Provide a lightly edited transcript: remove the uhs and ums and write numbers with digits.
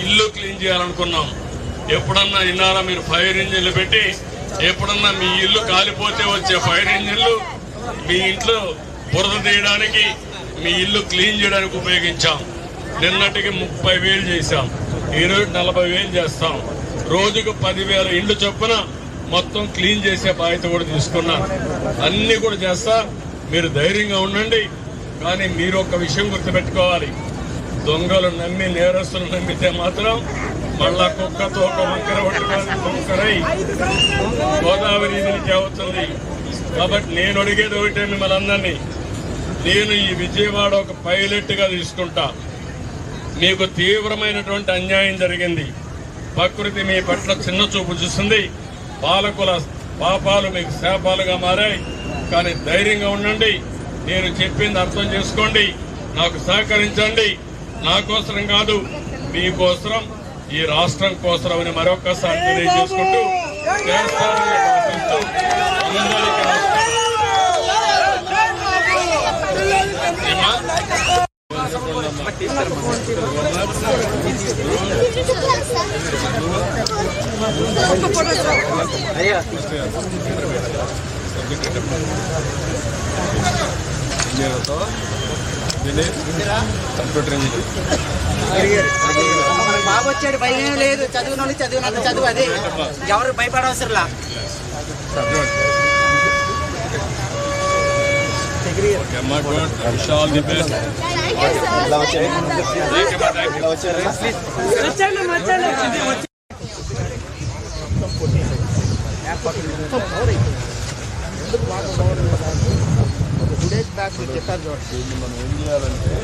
ఇల్లు క్లీన్ చేయాలనుకున్నాం. ఎప్పుడన్నా విన్నారా మీరు? ఫైర్ ఇంజిన్లు పెట్టి ఎప్పుడన్నా మీ ఇల్లు కాలిపోతే వచ్చే ఫైర్ ఇంజిన్లు మీ ఇంట్లో బురద తీయడానికి, మీ ఇల్లు క్లీన్ చేయడానికి ఉపయోగించాం. నిన్నటికి 30,000 చేశాం, ఈరోజు 40,000 చేస్తాం. రోజుకు 10,000 ఇండ్లు చొప్పున మొత్తం క్లీన్ చేసే బాధ్యత కూడా తీసుకున్నాం. అన్ని కూడా చేస్తా, మీరు ధైర్యంగా ఉండండి. కానీ మీరు ఒక విషయం గుర్తుపెట్టుకోవాలి, దొంగలు నమ్మి నేరస్తులు నమ్మితే మాత్రం మళ్ళా కుక్కతో ఒక వంకర వంకరై గోదావరి నుంచి అవుతుంది. కాబట్టి నేను అడిగేది ఒకటే మిమ్మల్ని అందరినీ, నేను ఈ విజయవాడ ఒక పైలట్ గా తీసుకుంటా. మీకు తీవ్రమైనటువంటి అన్యాయం జరిగింది. ప్రకృతి మీ పట్ల చిన్న చూపు చూస్తుంది. పాలకుల పాపాలు మీకు శాపాలుగా మారాయి. కానీ ధైర్యంగా ఉండండి. నేను చెప్పింది అర్థం చేసుకోండి, నాకు సహకరించండి. నా కోసరం కాదు, మీకోసరం, ఈ రాష్ట్రం కోసరం అని మరొకసారి తెలియజేసుకుంటూ చేస్తారని ఆశిస్తూ అందరికీ కంప్యూటర్ ఇంజనీర్ బాబు వచ్చాడు, భయం లేదు. చదువునోళ్ళు చదివినంత చదువు అదే, ఎవరు భయపడవసరంలా. మనం ఏం చేయాలంటే